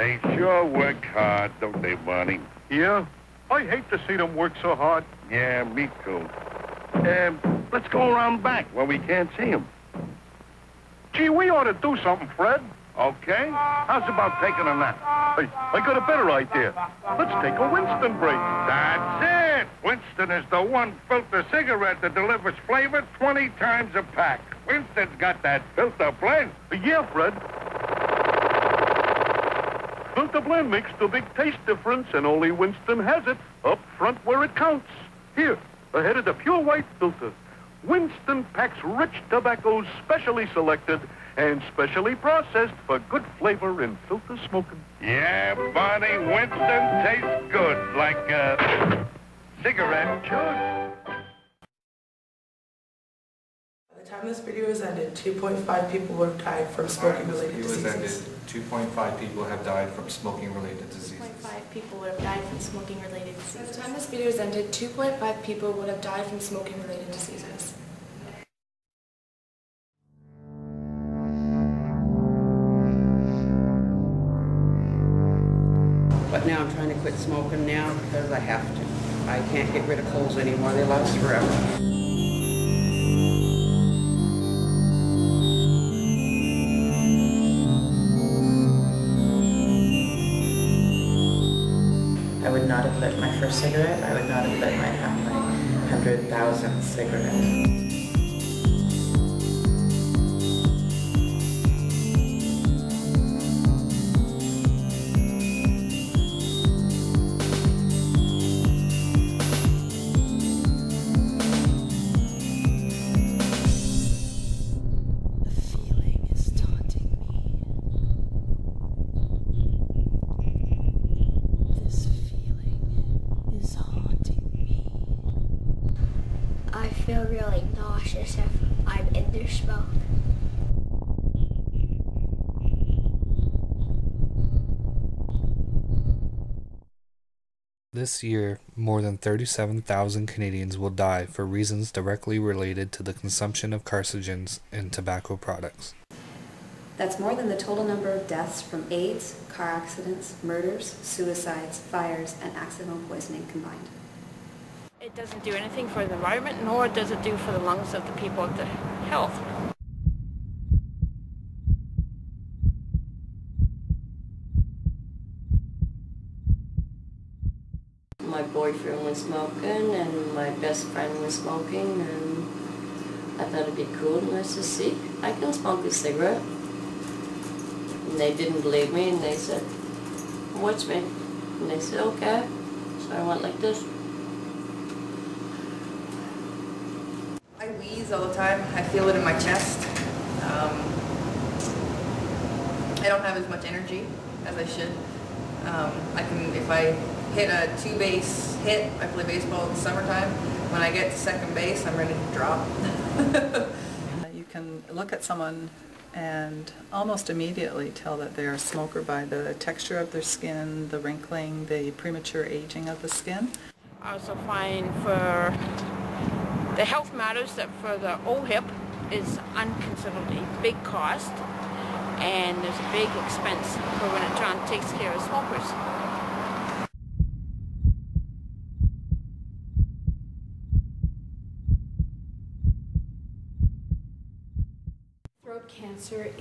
They sure work hard, don't they, Barney? Yeah? I hate to see them work so hard. Yeah, me too. Let's go around back where we can't see them. Gee, we ought to do something, Fred. Okay. How's about taking a nap? Hey, I got a better idea. Let's take a Winston break. That's it. Winston is the one filter cigarette that delivers flavor 20 times a pack. Winston's got that filter blend. Yeah, Fred. Filter blend makes the big taste difference, and only Winston has it up front where it counts. Here, ahead of the pure white filter. Winston packs rich tobaccos specially selected and specially processed for good flavor in filter smoking. Yeah, Barney, Winston tastes good, like a cigarette should. By the time this video is ended, 2.5 people would have died from smoking-related diseases. 2.5 people have died from smoking-related diseases. 2.5 people would have died from smoking-related diseases. By the time this video is ended, 2.5 people would have died from smoking-related diseases. But now I'm trying to quit smoking now because I have to. I can't get rid of clothes anymore. They last forever. I would not have lit my first cigarette. I would not have lit my 100,000th cigarette. I feel really nauseous if I'm in the smoke. This year, more than 37,000 Canadians will die for reasons directly related to the consumption of carcinogens and tobacco products. That's more than the total number of deaths from AIDS, car accidents, murders, suicides, fires, and accidental poisoning combined. It doesn't do anything for the environment, nor does it do for the lungs of the people of the health. My boyfriend was smoking and my best friend was smoking, and I thought it'd be cool, and I said, see, I can smoke a cigarette. And they didn't believe me, and they said, watch me. And they said, okay. So I went like this. I wheeze all the time. I feel it in my chest. I don't have as much energy as I should. If I hit a two-base hit, I play baseball in the summertime. When I get to second base, I'm ready to drop. You can look at someone and almost immediately tell that they're a smoker by the texture of their skin, the wrinkling, the premature aging of the skin. I also find for the health matters that for the OHIP is unconsiderably big cost, and there's a big expense for when it takes care of smokers. Throat cancer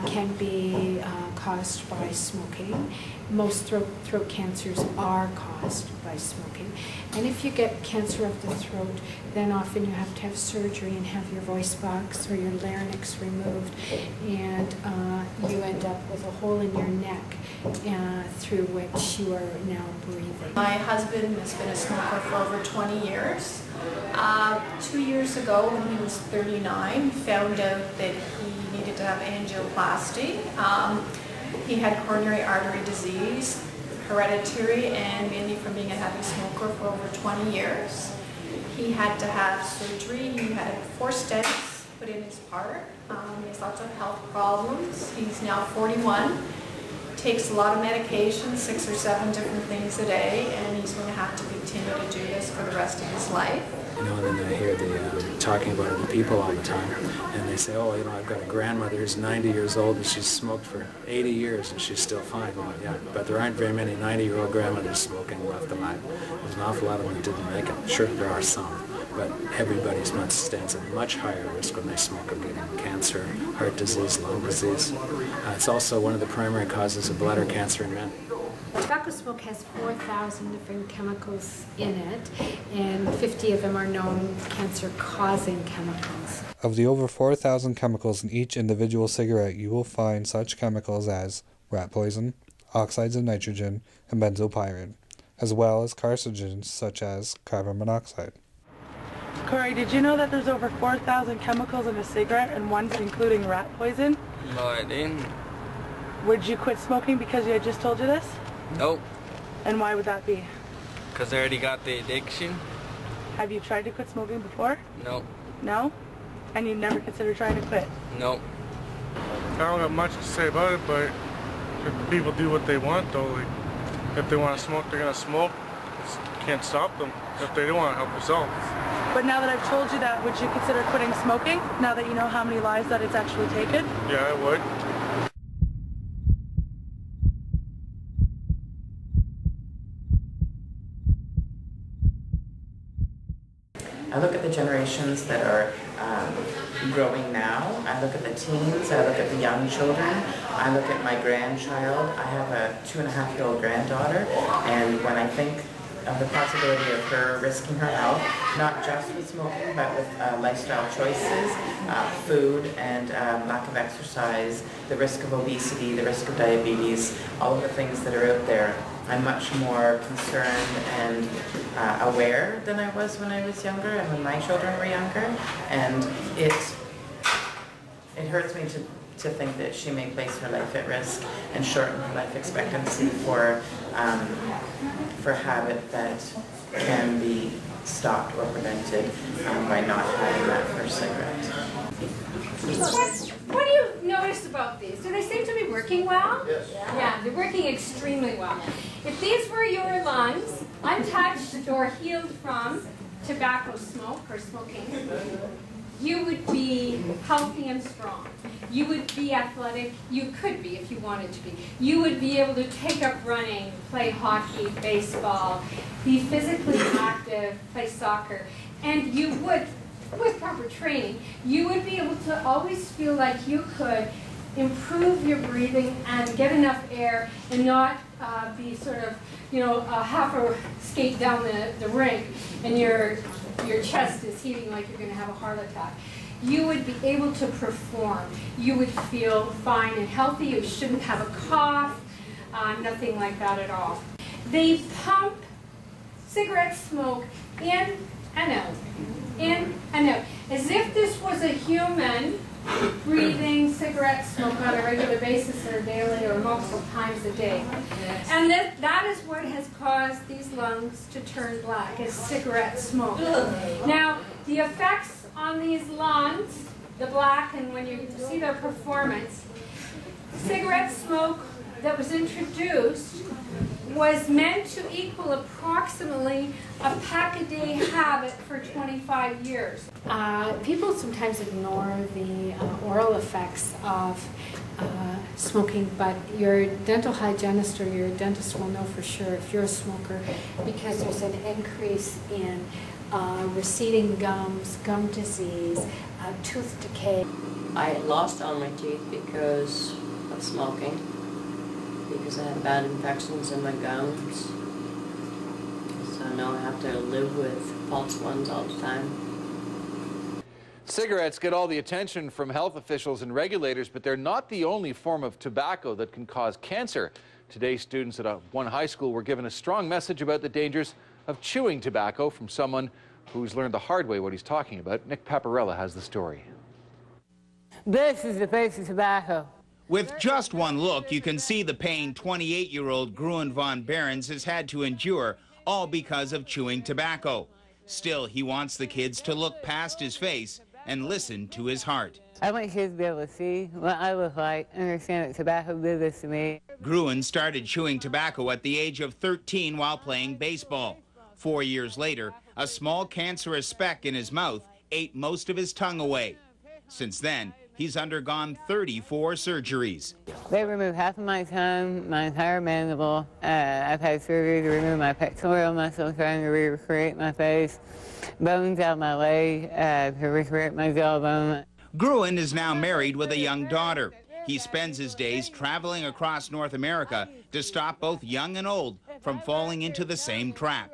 can be caused by smoking. Most throat cancers are caused by smoking. And if you get cancer of the throat, then often you have to have surgery and have your voice box or your larynx removed, and you end up with a hole in your neck through which you are now breathing. My husband has been a smoker for over 20 years. 2 years ago, when he was 39, found out that he needed to have angioplasty. He had coronary artery disease, hereditary, and mainly from being a heavy smoker for over 20 years. He had to have surgery. He had 4 stents put in his heart. He has lots of health problems. He's now 41. takes a lot of medication, 6 or 7 different things a day, and he's going to have to continue to do this for the rest of his life. You know, and then I hear the talking about the people all the time, and they say, oh, you know, I've got a grandmother who's 90 years old and she's smoked for 80 years and she's still fine. Well, yeah, but there aren't very many 90-year-old grandmothers smoking left alive. There's an awful lot of them that didn't make it. Sure, there are some, but everybody stands at much higher risk when they smoke of getting cancer, heart disease, lung disease. It's also one of the primary causes of bladder cancer in men. Tobacco smoke has 4,000 different chemicals in it, and 50 of them are known cancer-causing chemicals. Of the over 4,000 chemicals in each individual cigarette, you will find such chemicals as rat poison, oxides of nitrogen, and benzopyrene, as well as carcinogens such as carbon monoxide. Corey, did you know that there's over 4,000 chemicals in a cigarette, and one's including rat poison? No, I didn't. Would you quit smoking because I just told you this? Nope. And why would that be? Because I already got the addiction. Have you tried to quit smoking before? Nope. No? And you never considered trying to quit? Nope. I don't have much to say about it, but if people do what they want, though, like, if they want to smoke, they're going to smoke. Can't stop them if they don't want to help themselves. But now that I've told you that, would you consider quitting smoking, now that you know how many lives that it's actually taken? Yeah, I would. I look at the generations that are growing now. I look at the teens. I look at the young children. I look at my grandchild. I have a 2.5-year-old granddaughter, and when I think of the possibility of her risking her health, not just with smoking, but with lifestyle choices, food, and lack of exercise, the risk of obesity, the risk of diabetes, all of the things that are out there, I'm much more concerned and aware than I was when I was younger and when my children were younger. And it hurts me to think that she may place her life at risk and shorten her life expectancy for habit that can be stopped or prevented by not having that first cigarette. What do you notice about these? Do they seem to be working well? Yes. Yeah, they're working extremely well. If these were your lungs, untouched or healed from tobacco smoke or smoking, you would be healthy and strong. You would be athletic. You could be if you wanted to be. You would be able to take up running, play hockey, baseball, be physically active, play soccer, and you would, with proper training, you would be able to always feel like you could improve your breathing and get enough air and not be sort of, you know, half a skate down the rink and your chest is heaving like you're going to have a heart attack. You would be able to perform. You would feel fine and healthy. You shouldn't have a cough, nothing like that at all. They pump cigarette smoke in and out, in and out, as if this was a human breathing cigarette smoke on a regular basis or daily or multiple times a day. And that is what has caused these lungs to turn black, is cigarette smoke. Now, the effects on these lungs, the black, and when you see their performance, cigarette smoke that was introduced was meant to equal approximately a pack a day habit for 25 years. People sometimes ignore the oral effects of smoking, but your dental hygienist or your dentist will know for sure if you're a smoker, because there's an increase in receding gums, gum disease, tooth decay. I lost all my teeth because of smoking, because I had bad infections in my gums. So now I have to live with false ones all the time. Cigarettes get all the attention from health officials and regulators, but they're not the only form of tobacco that can cause cancer. Today, students at one high school were given a strong message about the dangers of chewing tobacco from someone who's learned the hard way what he's talking about. Nick Paparella has the story. This is the face of tobacco. With just one look, you can see the pain 28-year-old Gruen von Behrens has had to endure, all because of chewing tobacco. Still, he wants the kids to look past his face and listened to his heart. I want kids to be able to see what I look like, understand that tobacco did this to me. Gruen started chewing tobacco at the age of 13 while playing baseball. 4 years later, a small cancerous speck in his mouth ate most of his tongue away. Since then, he's undergone 34 surgeries. They removed half of my tongue, my entire mandible. I've had surgery to remove my pectoral muscle, trying to recreate my face, bones out my leg, to recreate my jawbone. Gruen is now married with a young daughter. He spends his days traveling across North America to stop both young and old from falling into the same trap.